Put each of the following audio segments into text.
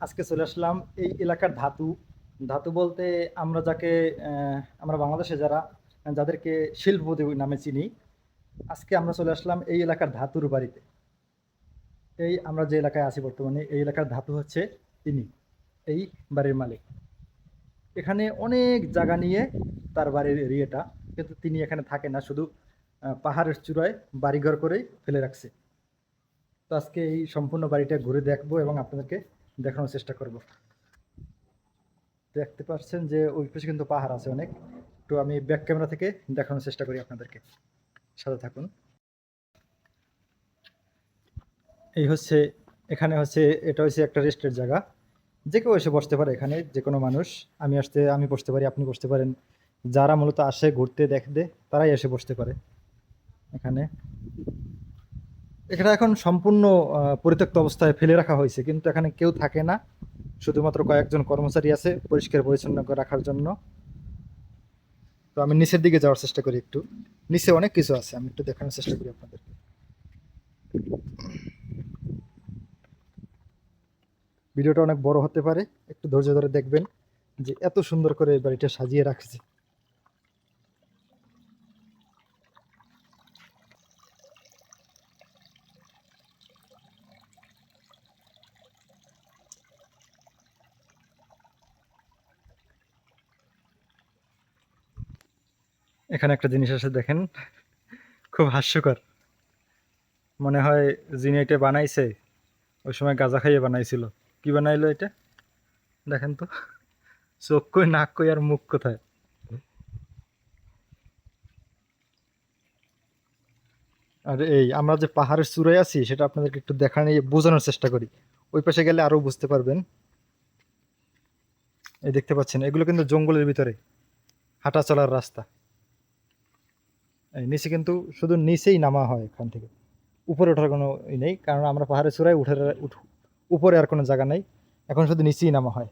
আজকে চলে আসলাম এই এলাকার ধাতু। ধাতু বলতে আমরা যাকে আমরা বাংলাদেশে যাদেরকে শিল্পপতি নামে চিনি। আজকে আমরা চলে আসলাম এই এলাকার ধাতুর বাড়িতে। এই আমরা যে এলাকায় আছি বর্তমানে, এই এলাকার ধাতু হচ্ছে তিনি, এই বাড়ির মালিক। এখানে অনেক জায়গা নিয়ে তার বাড়ির এরিয়াটা, কিন্তু তিনি এখানে থাকে না, শুধু পাহাড়ের চূড়ায় বাড়িঘর করেই ফেলে রাখছে। তো আজকে এই সম্পূর্ণ বাড়িটা ঘুরে দেখবো এবং আপনাদেরকে দেখানোর চেষ্টা করব। দেখতে পাচ্ছেন যে ওই পাশে কিন্তু পাহাড় আছে অনেক। তো আমি ব্যাক ক্যামেরা থেকে দেখানোর চেষ্টা করি আপনাদেরকে, সাথে থাকুন। এই হচ্ছে, এখানে হচ্ছে, এটা হচ্ছে একটা রেস্টের জায়গা। যে কেউ এসে বসতে পারে এখানে, যে কোনো মানুষ। আমি বসতে পারি, আপনি বসতে পারেন। যারা মূলত আসে ঘুরতে দেখতে, তারাই এসে বসতে পারে এখানে। এখানে এখন সম্পূর্ণ পরিত্যক্ত অবস্থায় ফেলে রাখা হয়েছে, কিন্তু এখানে কেউ থাকে না। শুধুমাত্র কয়েকজন কর্মচারী আছে পরিষ্কার পরিচ্ছন্ন করে রাখার জন্য। তো আমি নিচের দিকে যাওয়ার চেষ্টা করি একটু। নিচে অনেক কিছু আছে, আমি একটু দেখানোর চেষ্টা করি আপনাদেরকে। ভিডিওটা অনেক বড় হতে পারে, একটু ধৈর্য ধরে দেখবেন যে এত সুন্দর করে এই বাড়িটা সাজিয়ে রাখছে। এখানে একটা জিনিস আছে দেখেন, খুব হাস্যকর। মনে হয় যিনি এটা বানাইছে ওই সময় গাঁজা খাইয়ে বানাইছিল। কি বানাইলো এটা দেখেন তো, চোখ কই, নাক কই, আর মুখ কোথায়। আর এই আমরা যে পাহাড়ের চূড়ায় আছি সেটা আপনাদেরকে একটু বোঝানোর চেষ্টা করি। ওই পাশে গেলে আরো বুঝতে পারবেন। এই দেখতে পাচ্ছেন, এগুলো কিন্তু জঙ্গলের ভিতরে হাঁটা চলার রাস্তা। এই নিচে কিন্তু শুধু নিচেই নামা হয় এখান থেকে, উপরে ওঠার কোনো ই নেই, কারণ আমরা পাহাড়ের চূড়ায় উপরে আর কোনো জায়গা নেই। এখন শুধু নিচেই নামা হয়।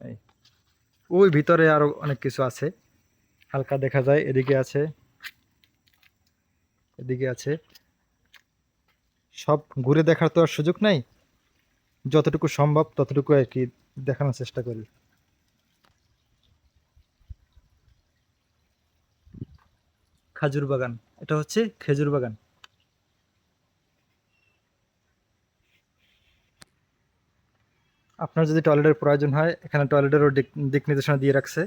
এই ওই ভিতরে আরো অনেক কিছু আছে, হালকা দেখা যায়। এদিকে আছে, এদিকে আছে। সব ঘুরে দেখার তো আর সুযোগ নাই, যতটুকু সম্ভব ততটুকু আর কি দেখানোর চেষ্টা করি। খাজুর বাগান, এটা হচ্ছে খেজুর বাগান। আপনার যদি টয়লেটের প্রয়োজন হয়, এখানে টয়লেটেরও দিক দিক নির্দেশনা দিয়ে রাখছে।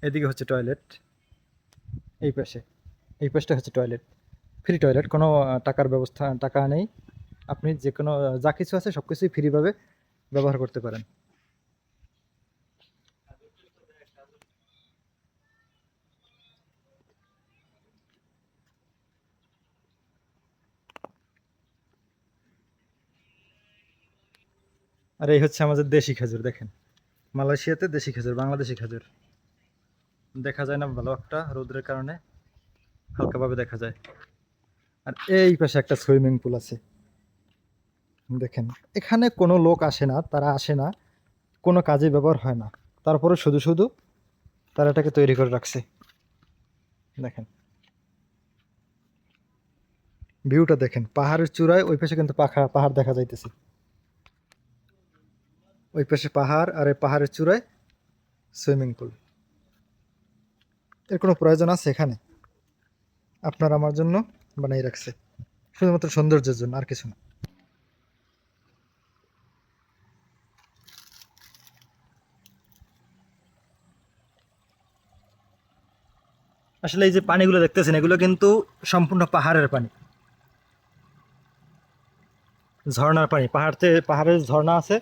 এদিকে হচ্ছে টয়লেট, এই পাশে, এই পাশটা হচ্ছে টয়লেট। ফ্রি টয়লেট, কোনো টাকার ব্যবস্থা, টাকা নেই। আপনি যে কোনো যা কিছু আছে সব কিছুই ফ্রিভাবে ব্যবহার করতে পারেন। আর এই হচ্ছে আমাদের দেশি খেজুর, দেখেন। মালয়েশিয়াতে দেশি খেজুর, বাংলাদেশি খেজুর। দেখা যায় না ভালো একটা রোদের কারণে, হালকাভাবে দেখা যায়। আর এই পাশে একটা সুইমিং পুল আছে, দেখেন। এখানে কোনো লোক আসে না, তারা আসে না, কোনো কাজে ব্যবহার হয় না। তারপরে শুধু শুধু তারা এটাকে তৈরি করে রাখছে। দেখেন ভিউটা, দেখেন পাহাড়ের চূড়ায় ওই পাশে কিন্তু পাহাড় দেখা যাইতেছে। ওই পাশে পাহাড়, আর এই পাহাড়ের চূড়ায় সুইমিং পুল। এর কোনো প্রয়োজন আছে এখানে? আপনার আমার জন্য বানাই রাখছে, শুধুমাত্র সৌন্দর্যের জন্য, আর কিছু না। আসলে এই যে পানিগুলো দেখতেছেন, এগুলো কিন্তু সম্পূর্ণ পাহাড়ের পানি, ঝর্ণার পানি। পাহাড়ের ঝর্ণা আছে,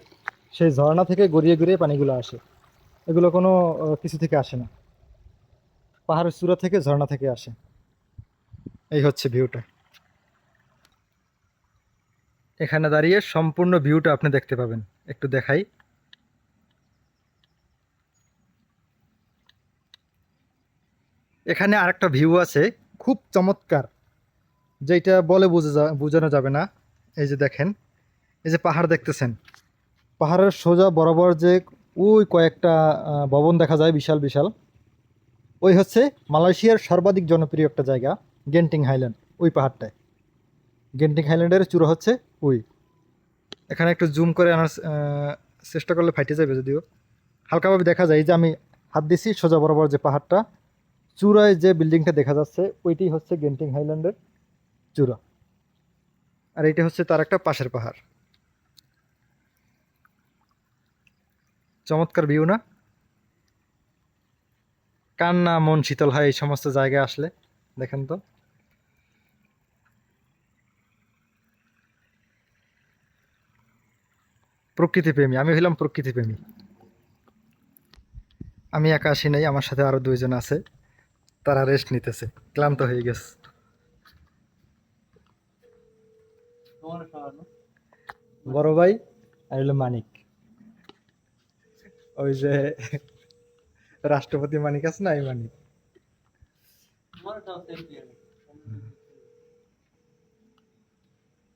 সেই ঝর্ণা থেকে গড়িয়ে গড়িয়ে পানিগুলো আসে। এগুলো কোনো কিছু থেকে আসে না, পাহাড়ের চূড়া থেকে, ঝর্ণা থেকে আসে। এই হচ্ছে ভিউটা। এখানে দাঁড়িয়ে সম্পূর্ণ ভিউটা আপনি দেখতে পাবেন। একটু দেখাই। এখানে আরেকটা ভিউ আছে, খুব চমৎকার, যেটা বলে বোঝানো যাবে না। এই যে দেখেন, এই যে পাহাড় দেখতেছেন, পাহাড়ের সোজা বরাবর যে ওই কয়েকটা ভবন দেখা যায়, বিশাল বিশাল। ওই হচ্ছে মালয়েশিয়ার সর্বাধিক জনপ্রিয় একটা জায়গা, গেন্টিং হাইল্যান্ড। ওই পাহাড়টায়, গেন্টিং হাইল্যান্ডের চূড়া হচ্ছে ওই। এখানে একটু জুম করে আনার চেষ্টা করলে ফাইটে যাবে, যদিও হালকাভাবে দেখা যায়। এই যে আমি হাত দিছি সোজা বরাবর যে পাহাড়টা, চূড়ায় যে বিল্ডিংটা দেখা যাচ্ছে ওইটি হচ্ছে গেন্টিং হাইল্যান্ডের চূড়া, আর এইটা হচ্ছে তার একটা পাশের পাহাড়। চমৎকার ভিউ না? কার না মন শীতল হয় এই সমস্ত জায়গায় আসলে, দেখেন তো। প্রকৃতি প্রেমী, আমি হইলাম প্রকৃতি প্রেমী। আমি একা আসি নাই, আমার সাথে আরো দুইজন আছে, তারা রেস্ট নিতেছে, ক্লান্ত হয়ে গেছে। বড় ভাই আর হলো মানিক, ওই যে রাষ্ট্রপতি মানিক আছে না, এই মানিক।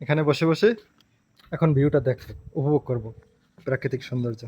এখানে বসে বসে এখন ভিউটা দেখো, উপভোগ করব প্রাকৃতিক সৌন্দর্য।